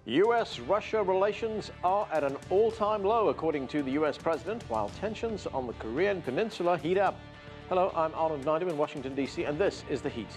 U.S.-Russia relations are at an all-time low, according to the U.S. president, while tensions on the Korean peninsula heat up. Hello, I'm Arnold Naidu in Washington, D.C., and this is The Heat.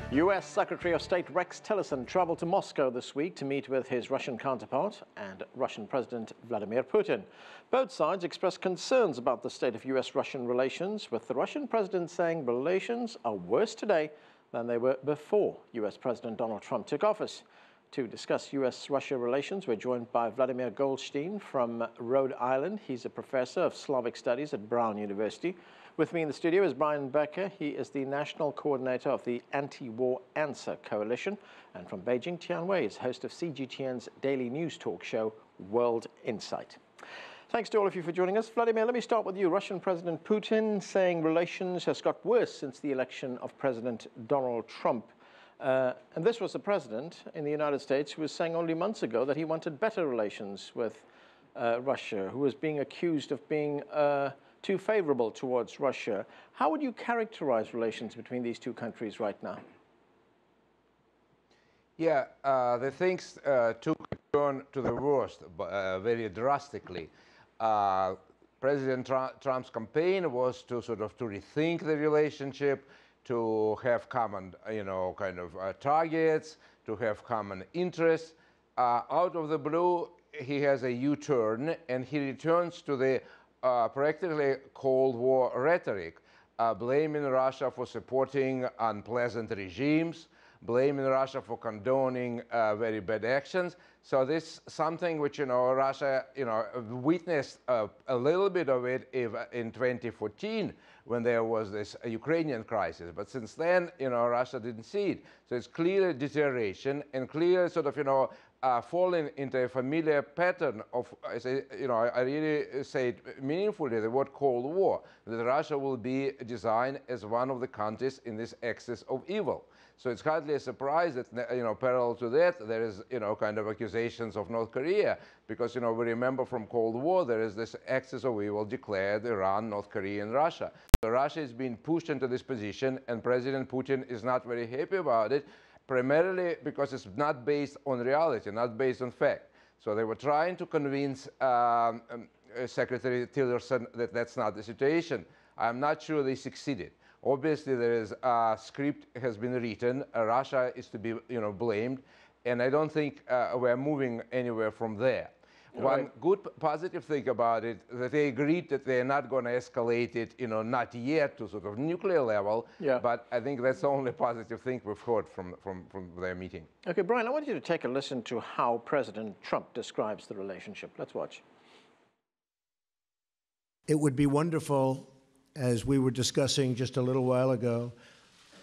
U.S. Secretary of State Rex Tillerson traveled to Moscow this week to meet with his Russian counterpart and Russian President Vladimir Putin. Both sides expressed concerns about the state of U.S.-Russian relations, with the Russian president saying relations are worse today than they were before U.S. President Donald Trump took office. To discuss U.S.-Russia relations, we're joined by Vladimir Golstein from Rhode Island. He's a professor of Slavic Studies at Brown University. With me in the studio is Becker. He is the national coordinator of the Anti-War Answer Coalition. And from Beijing, Tian Wei is host of CGTN's daily news talk show, World Insight. Thanks to all of you for joining us. Vladimir, let me start with you. Russian President Putin saying relations has got worse since the election of President Donald Trump. And this was the president in the United States who was saying only months ago that he wanted better relations with Russia, who was being accused of being too favorable towards Russia. How would you characterize relations between these two countries right now? Yeah, the things took a turn to the worst very drastically. President Trump's campaign was to rethink the relationship, to have common, targets, to have common interests. Out of the blue, he has a U-turn, and he returns to the practically Cold War rhetoric, blaming Russia for supporting unpleasant regimes, blaming Russia for condoning very bad actions. So this is something which, Russia, witnessed a little bit of it in 2014 when there was this Ukrainian crisis. But since then, Russia didn't see it. So it's clear deterioration and clear falling into a familiar pattern of, I really say it meaningfully, the word Cold War, that Russia will be designed as one of the countries in this axis of evil. So it's hardly a surprise that, parallel to that, there is, accusations of North Korea, because, we remember from Cold War, there is this axis of evil declared Iran, North Korea, and Russia. So Russia is being pushed into this position, and President Putin is not very happy about it, primarily because it's not based on reality, not based on fact. So they were trying to convince Secretary Tillerson that that's not the situation. I'm not sure they succeeded. Obviously, there is a script has been written. Russia is to be, blamed, and I don't think we're moving anywhere from there. One good positive thing about it, that they agreed that they're not going to escalate it, not yet to nuclear level, but I think that's the only positive thing we've heard from their meeting. Okay, Brian, I want you to take a listen to how President Trump describes the relationship. Let's watch. It would be wonderful, as we were discussing just a little while ago,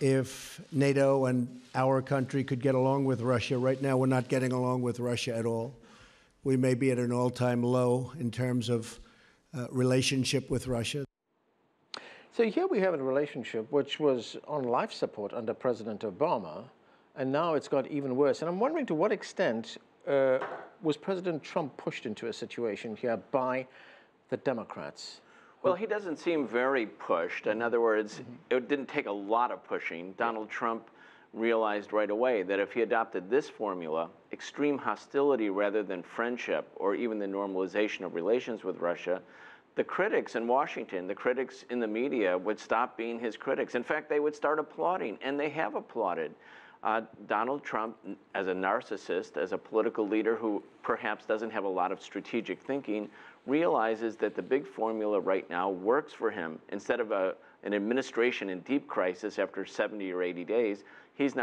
if NATO and our country could get along with Russia. Right now, we're not getting along with Russia at all. We may be at an all-time low in terms of relationship with Russia. So here we have a relationship which was on life support under President Obama, and now it's got even worse. And I'm wondering to what extent was President Trump pushed into a situation here by the Democrats? Well, he doesn't seem very pushed. In other words, it didn't take a lot of pushing. Donald Trump realized right away that if he adopted this formula, extreme hostility rather than friendship or even the normalization of relations with Russia, the critics in Washington, the critics in the media would stop being his critics. In fact, they would start applauding, and they have applauded. Donald Trump, as a narcissist, as a political leader who perhaps doesn't have a lot of strategic thinking, realizes that the big formula right now works for him. Instead of an administration in deep crisis after 70 or 80 days, he's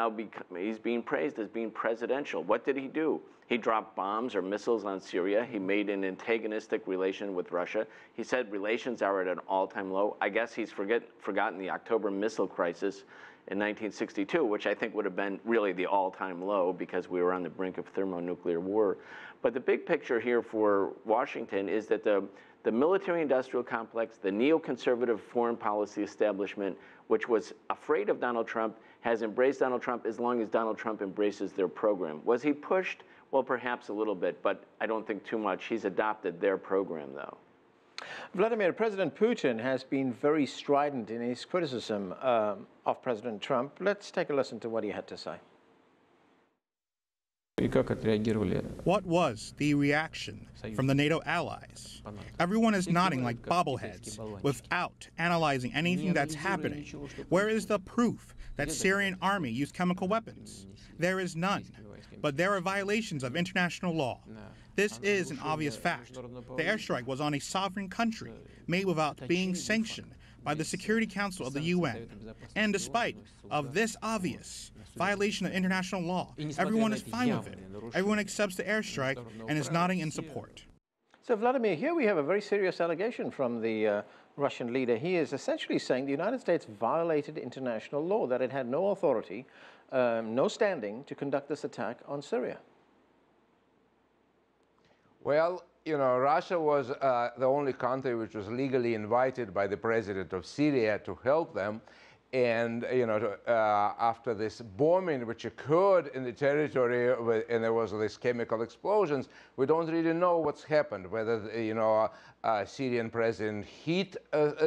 being praised as being presidential. What did he do? He dropped bombs or missiles on Syria. He made an antagonistic relation with Russia. He said relations are at an all-time low. I guess he's forgotten the October missile crisis in 1962, which I think would have been really the all-time low because we were on the brink of thermonuclear war. But the big picture here for Washington is that the the military-industrial complex, the neoconservative foreign policy establishment, which was afraid of Donald Trump, has embraced Donald Trump as long as Donald Trump embraces their program. Was he pushed? Well, perhaps a little bit, but I don't think too much. He's adopted their program, though. Vladimir, President Putin has been very strident in his criticism of President Trump. Let's take a listen to what he had to say. What was the reaction from the NATO allies? Everyone is nodding like bobbleheads without analyzing anything that's happening. Where is the proof that Syrian army used chemical weapons? There is none. But there are violations of international law. This is an obvious fact. The airstrike was on a sovereign country made without being sanctioned by the Security Council of the UN. And despite of this obvious violation of international law, everyone is fine with it. Everyone accepts the airstrike and is nodding in support. So, Vladimir, here we have a very serious allegation from the Russian leader. He is essentially saying the United States violated international law, that it had no authority, no standing to conduct this attack on Syria. Well, you know, Russia was the only country which was legally invited by the president of Syria to help them. And, you know, after this bombing which occurred in the territory and there was these chemical explosions, we don't really know what's happened, whether, you know, Syrian president hid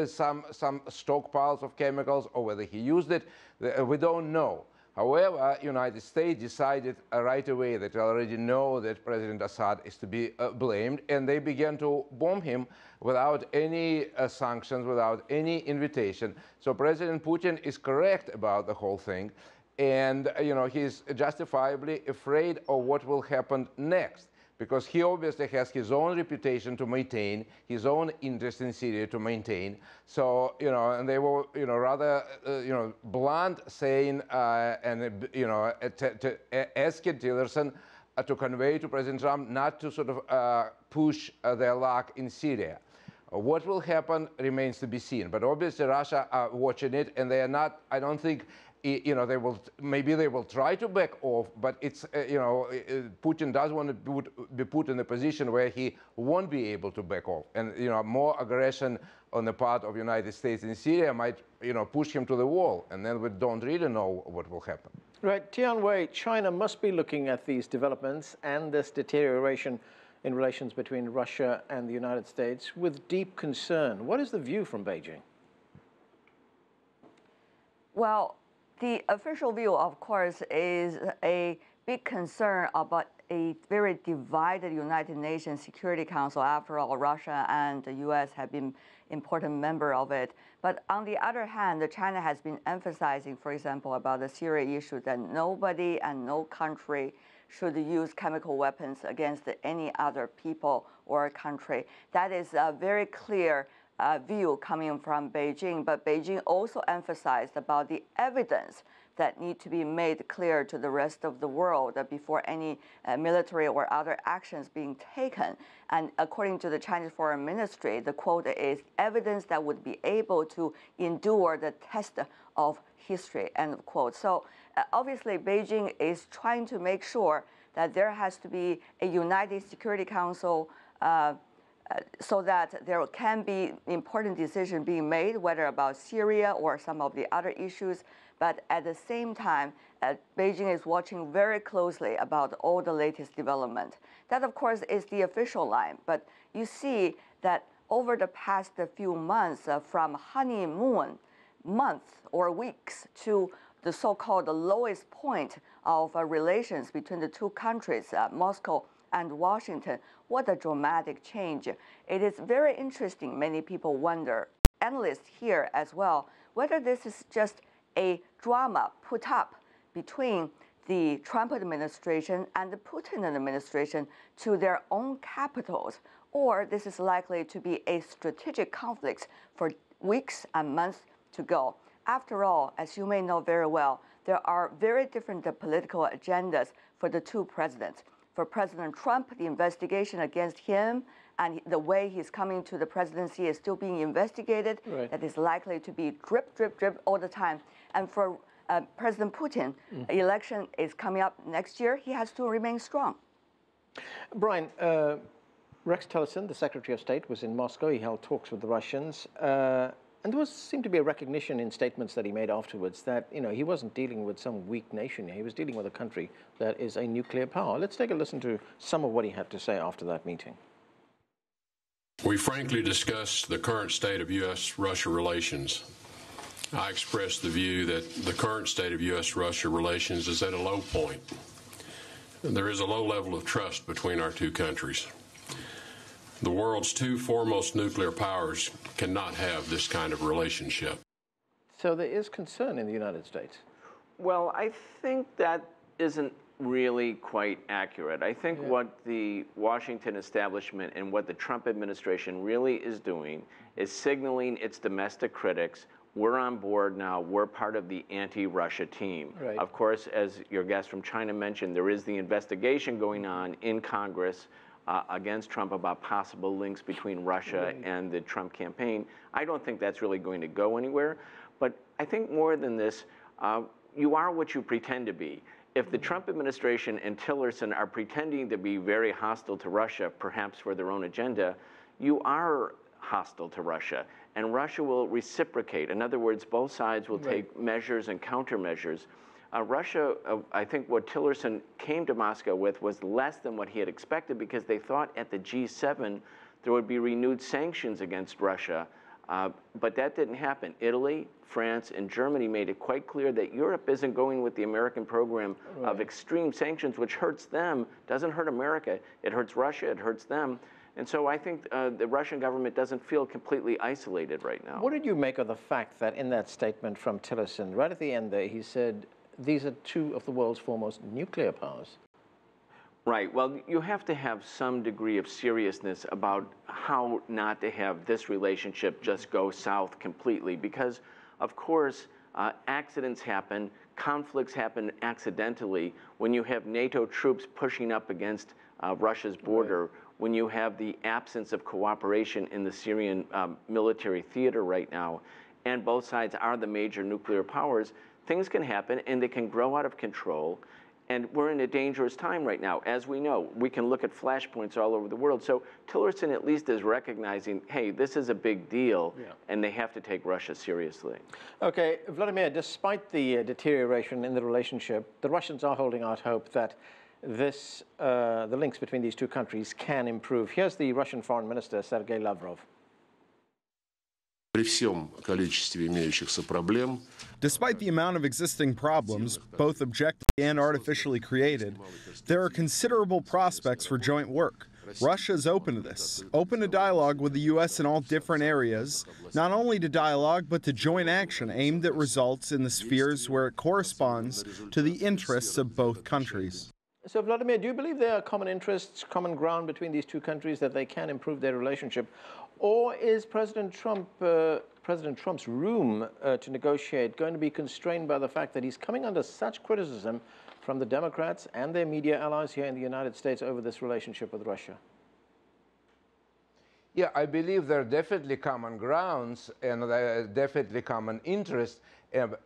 some stockpiles of chemicals or whether he used it. We don't know. However, United States decided right away that they already know that President Assad is to be blamed, and they began to bomb him without any sanctions, without any invitation. So President Putin is correct about the whole thing, and you know, he's justifiably afraid of what will happen next, because he obviously has his own reputation to maintain, his own interest in Syria to maintain. So, you know, and they were, you know, rather, you know, blunt, saying, and, you know, asking Tillerson to convey to President Trump not to sort of push their luck in Syria. What will happen remains to be seen. But obviously Russia are watching it, and they are not, I don't think, you know, maybe they will try to back off, but it's, you know, Putin does want to be put in a position where he won't be able to back off. And, you know, more aggression on the part of the United States in Syria might, you know, push him to the wall. And then we don't really know what will happen. Right. Tian Wei, China must be looking at these developments and this deterioration in relations between Russia and the United States with deep concern. What is the view from Beijing? Well, the official view, of course, is a big concern about a very divided United Nations Security Council. After all, Russia and the U.S. have been important members of it. But on the other hand, China has been emphasizing, for example, about the Syria issue, that nobody and no country should use chemical weapons against any other people or country. That is a very clear view coming from Beijing, but Beijing also emphasized about the evidence that need to be made clear to the rest of the world before any military or other actions being taken. And according to the Chinese Foreign Ministry, the quote is evidence that would be able to endure the test of history, end of quote. So obviously Beijing is trying to make sure that there has to be a United Security Council so that there can be important decisions being made, whether about Syria or some of the other issues. But at the same time, Beijing is watching very closely about all the latest development. That, of course, is the official line. But you see that over the past few months, from honeymoon months or weeks to the so-called lowest point of relations between the two countries, Moscow and Washington, what a dramatic change. It is very interesting. Many people wonder, analysts here as well, whether this is just a drama put up between the Trump administration and the Putin administration to their own capitals, or this is likely to be a strategic conflict for weeks and months to go. After all, as you may know very well, there are very different political agendas for the two presidents. For President Trump, the investigation against him and the way he's coming to the presidency is still being investigated. Right. That is likely to be drip, drip, drip all the time. And for President Putin, election is coming up next year. He has to remain strong. Brian, Rex Tillerson, the Secretary of State, was in Moscow. He held talks with the Russians. And there seemed to be a recognition in statements that he made afterwards that, he wasn't dealing with some weak nation. He was dealing with a country that is a nuclear power. Let's take a listen to some of what he had to say after that meeting. We frankly discussed the current state of U.S.-Russia relations. I expressed the view that the current state of U.S.-Russia relations is at a low point. There is a low level of trust between our two countries. The world's two foremost nuclear powers cannot have this kind of relationship. So there is concern in the United States. Well, I think that isn't really quite accurate. I think what the Washington establishment and what the Trump administration really is doing is signaling its domestic critics, we're on board now, we're part of the anti-Russia team. Right. Of course, as your guest from China mentioned, there is the investigation going on in Congress against Trump about possible links between Russia and the Trump campaign. I don't think that's really going to go anywhere. But I think more than this, you are what you pretend to be. If the Trump administration and Tillerson are pretending to be very hostile to Russia, perhaps for their own agenda, you are hostile to Russia. And Russia will reciprocate. In other words, both sides will take measures and countermeasures. Russia, I think what Tillerson came to Moscow with was less than what he had expected because they thought at the G7 there would be renewed sanctions against Russia. But that didn't happen. Italy, France, and Germany made it quite clear that Europe isn't going with the American program of extreme sanctions, which hurts them, doesn't hurt America. It hurts Russia, it hurts them. And so I think the Russian government doesn't feel completely isolated right now. What did you make of the fact that in that statement from Tillerson, right at the end there, he said, these are two of the world's foremost nuclear powers? Right. Well, you have to have some degree of seriousness about how not to have this relationship just go south completely because, of course, accidents happen, conflicts happen accidentally when you have NATO troops pushing up against Russia's border, when you have the absence of cooperation in the Syrian military theater right now, and both sides are the major nuclear powers. Things can happen and they can grow out of control. And we're in a dangerous time right now. As we know, we can look at flashpoints all over the world. So Tillerson at least is recognizing, hey, this is a big deal, and they have to take Russia seriously. Okay, Vladimir, despite the deterioration in the relationship, the Russians are holding out hope that the links between these two countries can improve. Here's the Russian Foreign Minister, Sergei Lavrov. Despite the amount of existing problems, both objective and artificially created, there are considerable prospects for joint work. Russia is open to this, open to dialogue with the U.S. in all different areas, not only to dialogue, but to joint action aimed at results in the spheres where it corresponds to the interests of both countries. So, Vladimir, do you believe there are common interests, common ground between these two countries that they can improve their relationship? Or is President Trump's room to negotiate going to be constrained by the fact that he's coming under such criticism from the Democrats and their media allies here in the United States over this relationship with Russia? Yeah, I believe there are definitely common grounds and there are definitely common interests.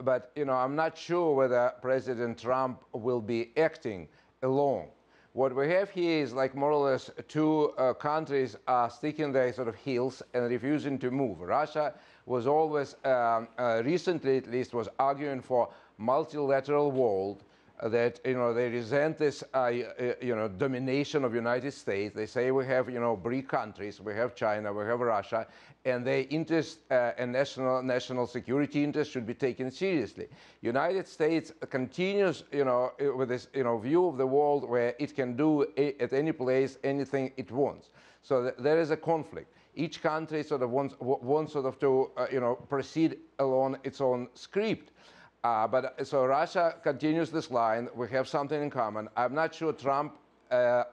But, I'm not sure whether President Trump will be acting alone. What we have here is like more or less two countries are sticking their sort of heels and refusing to move. Russia was always, recently at least, was arguing for multilateral world, that, they resent this, domination of United States. They say we have, BRIC countries, we have China, we have Russia, and their interest and national security interests should be taken seriously. United States continues, with this, view of the world where it can do at any place anything it wants. So there is a conflict. Each country sort of wants sort of to, proceed along its own script. So Russia continues this line. We have something in common. I'm not sure Trump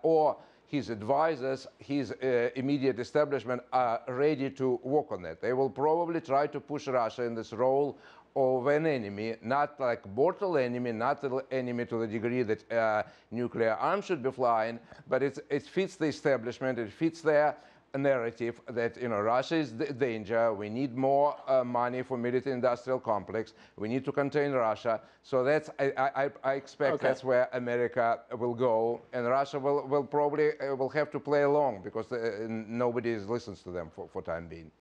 or his advisors, his immediate establishment are ready to work on that. They will probably try to push Russia in this role of an enemy, not like mortal enemy, not an enemy to the degree that nuclear arms should be flying, but it fits the establishment, it fits their narrative that Russia is the danger. We need more money for military-industrial complex. We need to contain Russia. So that's I expect that's where America will go, and Russia will probably will have to play along because nobody listens to them for time being.